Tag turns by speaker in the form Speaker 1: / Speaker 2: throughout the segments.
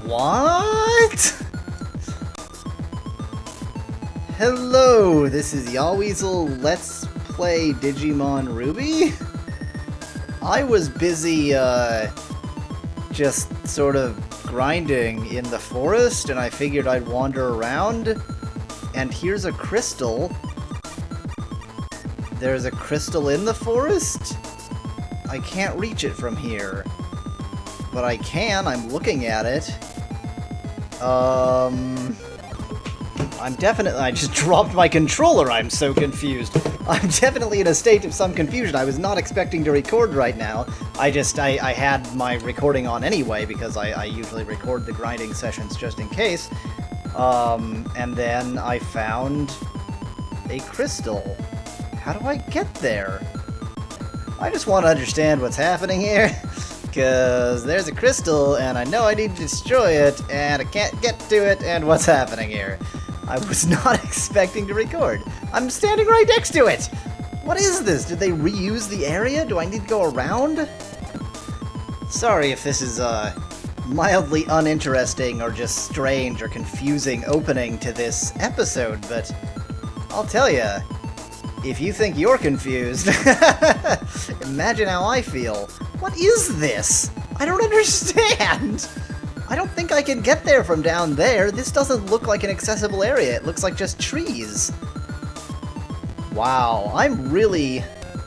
Speaker 1: What? Hello, this is Yahweasel. Let's play Digimon Ruby? I was busy, just sort of grinding in the forest, and I figured I'd wander around. And here's a crystal. There's a crystal in the forest? I can't reach it from here. But I can, I'm looking at it. I just dropped my controller, I'm so confused. I'm definitely in a state of some confusion. I was not expecting to record right now. I had my recording on anyway, because I usually record the grinding sessions just in case. And then I found a crystal. How do I get there? I just want to understand what's happening here. Because there's a crystal, and I know I need to destroy it, and I can't get to it, and what's happening here? I was not expecting to record. I'm standing right next to it! What is this? Did they reuse the area? Do I need to go around? Sorry if this is a mildly uninteresting or just strange or confusing opening to this episode, but I'll tell ya, if you think you're confused, imagine how I feel. What is this? I don't understand! I don't think I can get there from down there. This doesn't look like an accessible area. It looks like just trees. Wow, I'm really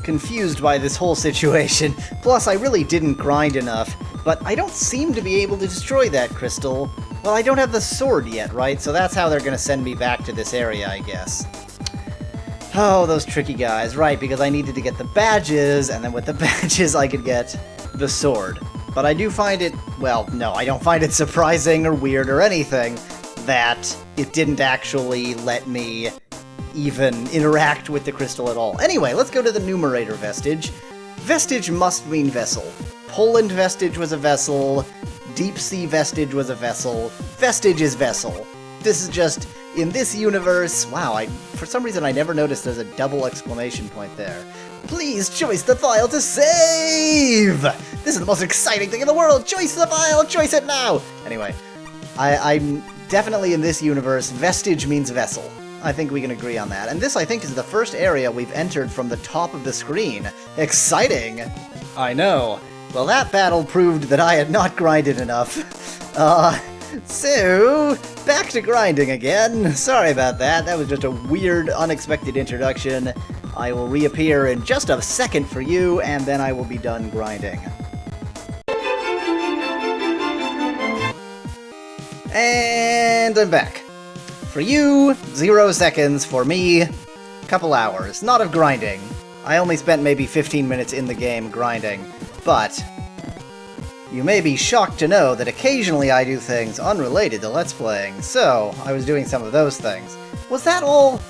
Speaker 1: confused by this whole situation. Plus, I really didn't grind enough, but I don't seem to be able to destroy that crystal. Well, I don't have the sword yet, right? So that's how they're gonna send me back to this area, I guess. Oh, those tricky guys. Right, because I needed to get the badges, and then with the badges I could get the sword. But I do find it, well, no, I don't find it surprising or weird or anything that it didn't actually let me even interact with the crystal at all. Anyway, let's go to the numerator vestige. Vestige must mean vessel. Poland vestige was a vessel. Deep sea vestige was a vessel. Vestige is vessel. This is just, in this universe, wow, for some reason I never noticed there's a double exclamation point there. Please choice the file to save! This is the most exciting thing in the world! Choice the file! Choice it now! Anyway, I'm definitely in this universe, vestige means vessel. I think we can agree on that. And this, I think, is the first area we've entered from the top of the screen. Exciting! I know. Well, that battle proved that I had not grinded enough. So, back to grinding again. Sorry about that. That was just a weird, unexpected introduction. I will reappear in just a second for you, and then I will be done grinding. And I'm back. For you, 0 seconds. For me, a couple hours. Not of grinding. I only spent maybe 15 minutes in the game grinding, but you may be shocked to know that occasionally I do things unrelated to Let's Playing, so I was doing some of those things. Was that all?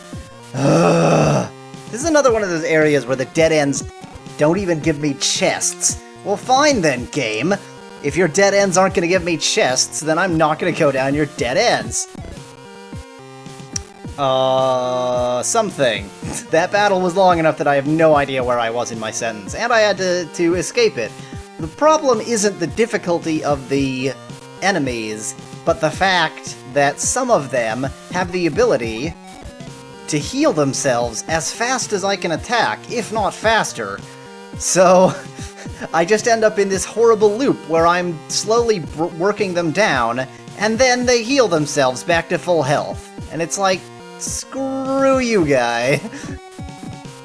Speaker 1: This is another one of those areas where the dead ends don't even give me chests. Well, fine then, game. If your dead ends aren't going to give me chests, then I'm not going to go down your dead ends. Something. That battle was long enough that I have no idea where I was in my sentence, and I had to escape it. The problem isn't the difficulty of the enemies, but the fact that some of them have the ability to heal themselves as fast as I can attack, if not faster. So, I just end up in this horrible loop where I'm slowly working them down, and then they heal themselves back to full health. And it's like, screw you, guy.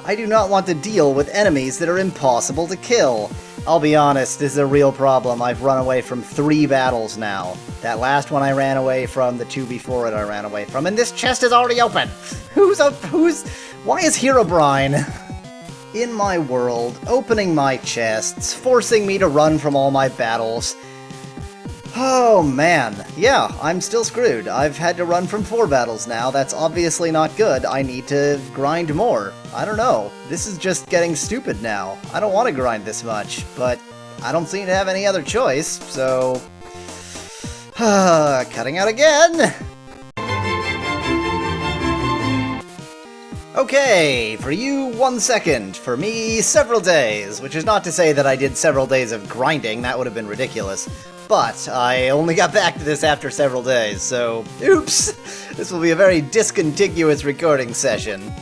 Speaker 1: I do not want to deal with enemies that are impossible to kill. I'll be honest, this is a real problem. I've run away from 3 battles now. That last one I ran away from, the 2 before it I ran away from, and this chest is already open! Why is Herobrine in my world, opening my chests, forcing me to run from all my battles? Oh man, yeah, I'm still screwed. I've had to run from 4 battles now. That's obviously not good. I need to grind more. I don't know. This is just getting stupid now. I don't want to grind this much, but I don't seem to have any other choice, so cutting out again! Okay, for you, 1 second. For me, several days. Which is not to say that I did several days of grinding, that would have been ridiculous. But I only got back to this after several days, so oops! This will be a very discontiguous recording session.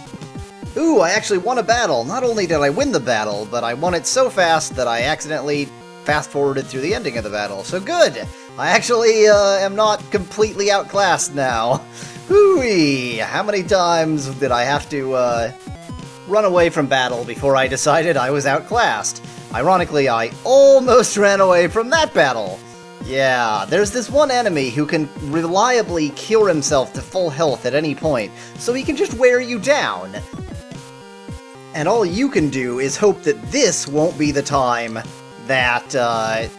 Speaker 1: Ooh, I actually won a battle. Not only did I win the battle, but I won it so fast that I accidentally fast-forwarded through the ending of the battle. So good! I actually am not completely outclassed now. Hooey! How many times did I have to run away from battle before I decided I was outclassed? Ironically, I almost ran away from that battle! Yeah, there's this one enemy who can reliably cure himself to full health at any point, so he can just wear you down. And all you can do is hope that this won't be the time that,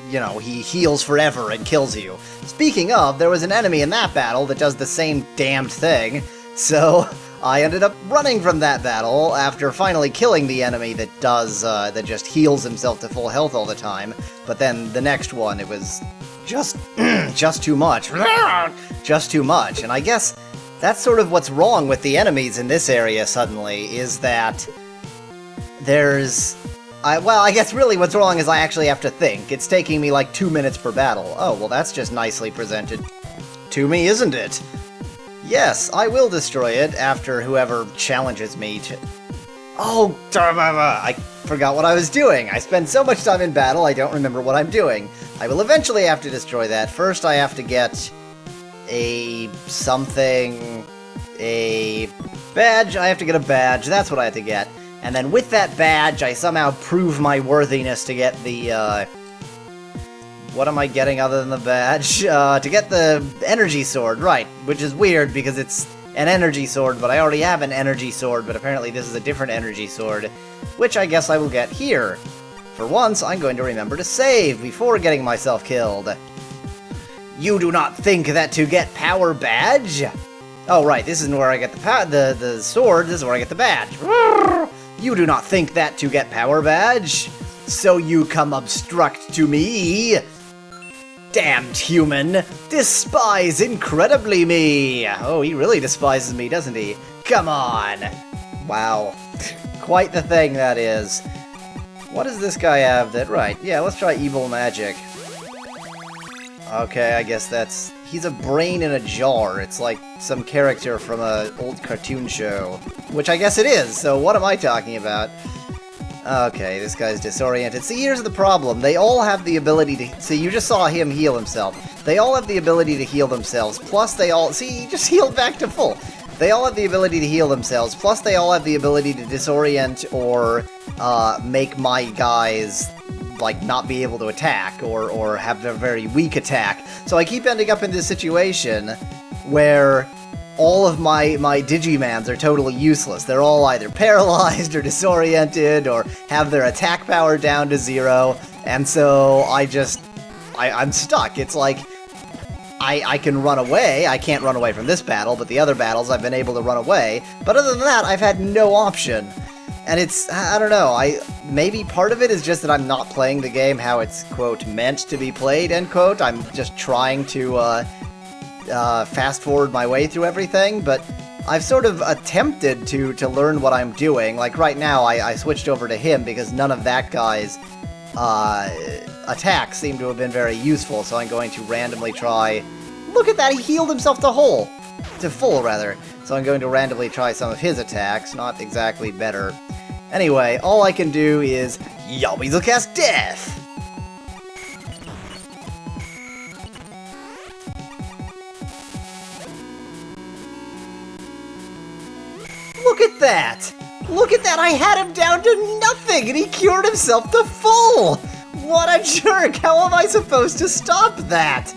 Speaker 1: you know, he heals forever and kills you. Speaking of, there was an enemy in that battle that does the same damned thing, so I ended up running from that battle after finally killing the enemy that does, that just heals himself to full health all the time. But then the next one, it was just, just too much. Just too much. And I guess that's sort of what's wrong with the enemies in this area suddenly, is that there's... well, I guess really what's wrong is I actually have to think. It's taking me like 2 minutes per battle. Oh, well that's just nicely presented to me, isn't it? Yes, I will destroy it after whoever challenges me to... Oh, I forgot what I was doing. I spend so much time in battle, I don't remember what I'm doing. I will eventually have to destroy that. First, I have to get a something... a badge. I have to get a badge. That's what I have to get. And then with that badge, I somehow prove my worthiness to get the, what am I getting other than the badge? To get the energy sword, right. Which is weird, because it's an energy sword, but I already have an energy sword, but apparently this is a different energy sword, which I guess I will get here. For once, I'm going to remember to save before getting myself killed. You do not think that to get power badge? Oh, right, this isn't where I get the sword, this is where I get the badge. You do not think that to get power badge? So you come obstruct to me? Damned human! Despise incredibly me! Oh, he really despises me, doesn't he? Come on! Wow. Quite the thing, that is. What does this guy have that... Right, yeah, let's try evil magic. Okay, I guess that's... He's a brain in a jar. It's like some character from an old cartoon show. Which I guess it is, so what am I talking about? Okay, this guy's disoriented. See, here's the problem. They all have the ability to... See, you just saw him heal himself. They all have the ability to heal themselves, plus they all... See, he just healed back to full. They all have the ability to heal themselves, plus they all have the ability to disorient or make my guys... like, not be able to attack, or have a very weak attack. So I keep ending up in this situation where all of my Digimans are totally useless. They're all either paralyzed or disoriented or have their attack power down to 0, and so I'm stuck. It's like, I can run away. I can't run away from this battle, but the other battles I've been able to run away. But other than that, I've had no option. And it's, I don't know, maybe part of it is just that I'm not playing the game how it's, quote, meant to be played, end quote. I'm just trying to, fast-forward my way through everything, but I've sort of attempted to learn what I'm doing. Like, right now, I switched over to him because none of that guy's, attacks seem to have been very useful, so I'm going to randomly try... Look at that, he healed himself to full, rather. So I'm going to randomly try some of his attacks, not exactly better. Anyway, all I can do is Yahweasel cast Death! Look at that! Look at that, I had him down to nothing and he cured himself to full! What a jerk! How am I supposed to stop that?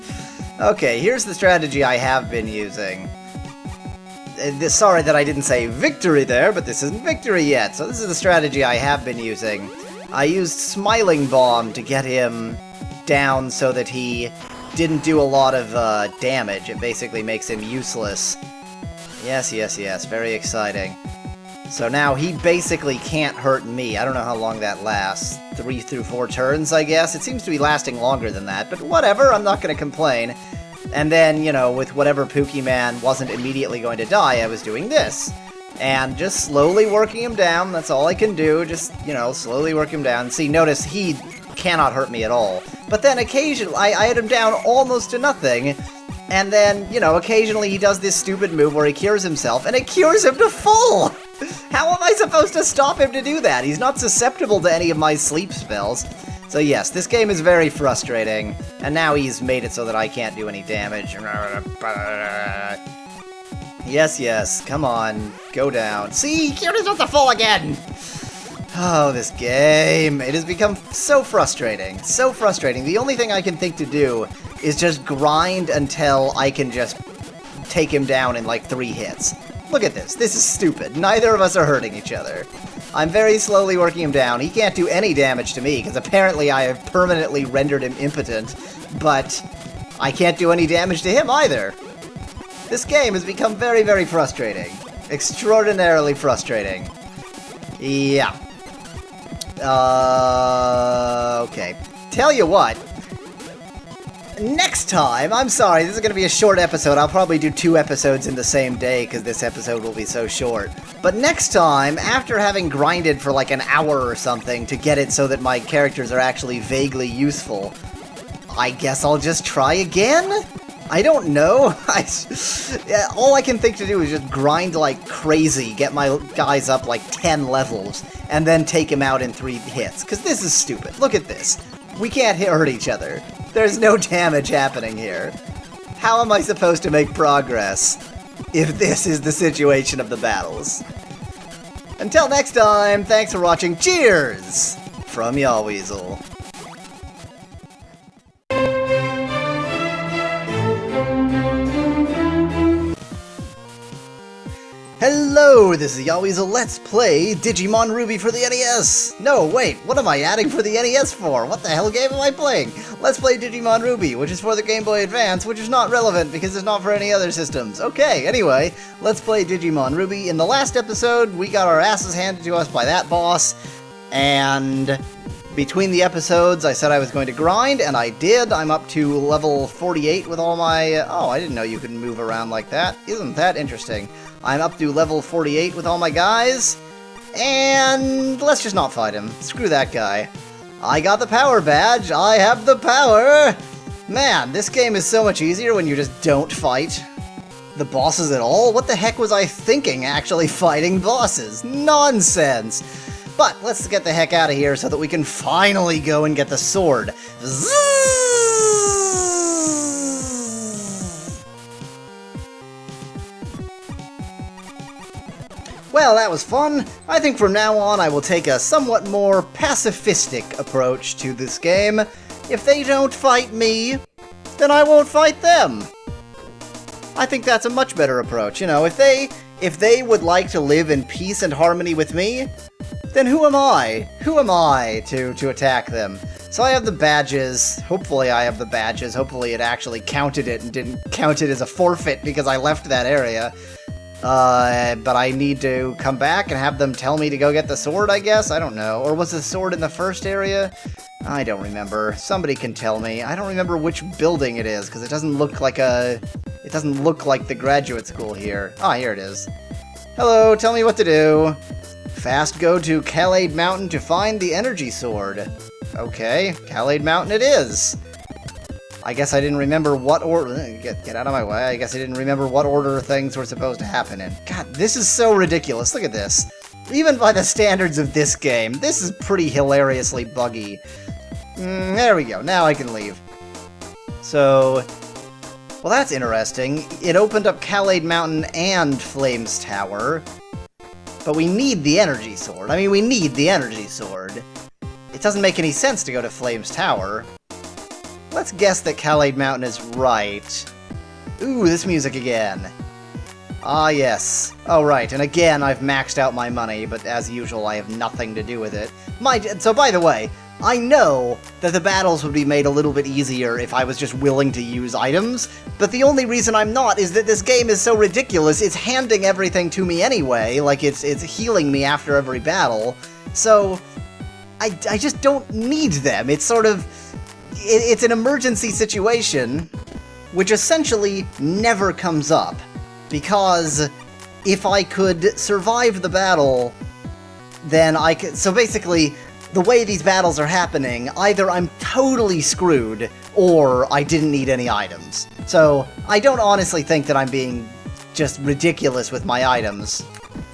Speaker 1: Okay, here's the strategy I have been using. Sorry that I didn't say victory there, but this isn't victory yet, so this is the strategy I have been using. I used Smiling Bomb to get him down so that he didn't do a lot of damage. It basically makes him useless. Yes, yes, yes, very exciting. So now he basically can't hurt me. I don't know how long that lasts. 3 through 4 turns, I guess? It seems to be lasting longer than that, but whatever, I'm not going to complain. And then, you know, with whatever Pookieman wasn't immediately going to die, I was doing this. And just slowly working him down, that's all I can do, just, you know, slowly work him down. See, notice he cannot hurt me at all. But then occasionally, I hit him down almost to nothing, and then, you know, occasionally he does this stupid move where he cures himself, and it cures him to full! How am I supposed to stop him to do that? He's not susceptible to any of my sleep spells. So yes, this game is very frustrating, and now he's made it so that I can't do any damage. Yes, yes, come on, go down. See, cured himself to full again! Oh, this game. It has become so frustrating. So frustrating. The only thing I can think to do is just grind until I can just take him down in like 3 hits. Look at this. This is stupid. Neither of us are hurting each other. I'm very slowly working him down. He can't do any damage to me, because apparently I have permanently rendered him impotent, but I can't do any damage to him either. This game has become very, very frustrating. Extraordinarily frustrating. Yeah. Okay. Tell you what. Next time, I'm sorry, this is going to be a short episode. I'll probably do 2 episodes in the same day, because this episode will be so short. But next time, after having grinded for like an hour or something to get it so that my characters are actually vaguely useful, I guess I'll just try again? I don't know. All I can think to do is just grind like crazy, get my guys up like 10 levels, and then take him out in 3 hits. Because this is stupid. Look at this. We can't hurt each other. There's no damage happening here. How am I supposed to make progress if this is the situation of the battles? Until next time, thanks for watching. Cheers! From Yahweasel. Hello, this is Yahweasel. Let's play Digimon Ruby for the NES! No, wait, what am I adding for the NES for? What the hell game am I playing? Let's play Digimon Ruby, which is for the Game Boy Advance, which is not relevant because it's not for any other systems. Okay, anyway, let's play Digimon Ruby. In the last episode, we got our asses handed to us by that boss, and between the episodes, I said I was going to grind, and I did. I'm up to level 48 with all my... oh, I didn't know you could move around like that. Isn't that interesting? I'm up to level 48 with all my guys, and let's just not fight him. Screw that guy. I got the power badge. I have the power. Man, this game is so much easier when you just don't fight the bosses at all. What the heck was I thinking, actually fighting bosses? Nonsense. But let's get the heck out of here so that we can finally go and get the sword. Well, that was fun. I think from now on I will take a somewhat more pacifistic approach to this game. If they don't fight me, then I won't fight them. I think that's a much better approach. You know, if they would like to live in peace and harmony with me, then who am I? Who am I to attack them? So I have the badges. Hopefully I have the badges. Hopefully it actually counted it and didn't count it as a forfeit because I left that area. But I need to come back and have them tell me to go get the sword, I guess? I don't know. Or was the sword in the first area? I don't remember. Somebody can tell me. I don't remember which building it is, because it doesn't look like it doesn't look like the graduate school here. Ah, here it is. Hello, tell me what to do. Fast go to Khalid Mountain to find the energy sword. Okay, Khalid Mountain it is. I guess I didn't remember what order... Get out of my way. I guess I didn't remember what order things were supposed to happen in. God, this is so ridiculous. Look at this. Even by the standards of this game, this is pretty hilariously buggy. There we go. Now I can leave. So... well, that's interesting. It opened up Khalid Mountain and Flames Tower. But we need the energy sword. I mean, we need the energy sword. It doesn't make any sense to go to Flames Tower. Let's guess that Khalid Mountain is right. Ooh, this music again. Ah, yes. Oh, right, and again, I've maxed out my money, but as usual, I have nothing to do with it. So, by the way, I know that the battles would be made a little bit easier if I was just willing to use items, but the only reason I'm not is that this game is so ridiculous, it's handing everything to me anyway, like it's healing me after every battle, so I just don't need them. It's sort of... it's an emergency situation, which essentially never comes up, because if I could survive the battle, then I could... So basically, the way these battles are happening, either I'm totally screwed, or I didn't need any items. So, I don't honestly think that I'm being just ridiculous with my items.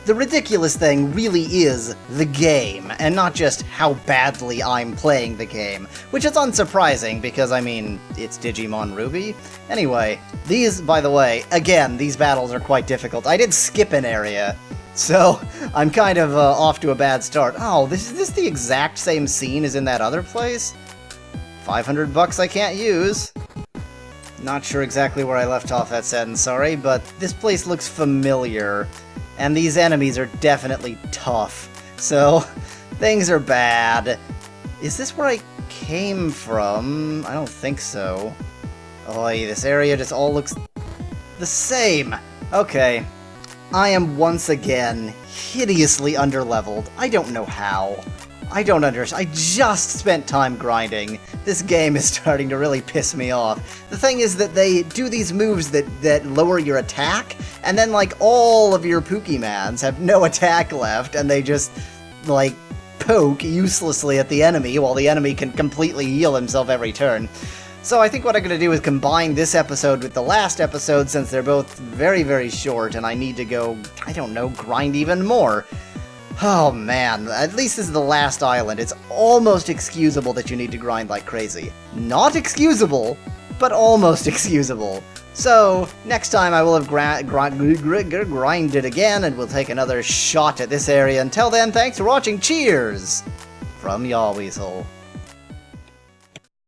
Speaker 1: The ridiculous thing really is the game, and not just how badly I'm playing the game, which is unsurprising because, I mean, it's Digimon Ruby. Anyway, these, by the way, again, these battles are quite difficult. I did skip an area, so I'm kind of off to a bad start. Oh, is this the exact same scene as in that other place? 500 bucks I can't use. Not sure exactly where I left off that sentence, sorry, but this place looks familiar. And these enemies are definitely tough. So, things are bad. Is this where I came from? I don't think so. Oy, this area just all looks the same. Okay. I am once again hideously underleveled. I don't know how. I don't understand. I just spent time grinding. This game is starting to really piss me off. The thing is that they do these moves that lower your attack, and then, like, all of your pookiemans have no attack left, and they just, like, poke uselessly at the enemy, while the enemy can completely heal himself every turn. So I think what I'm going to do is combine this episode with the last episode, since they're both very, very short, and I need to go, I don't know, grind even more. Oh man, at least this is the last island. It's almost excusable that you need to grind like crazy. Not excusable, but almost excusable. So, next time I will have grinded again, and we'll take another shot at this area. Until then, thanks for watching. Cheers! From Yahweasel.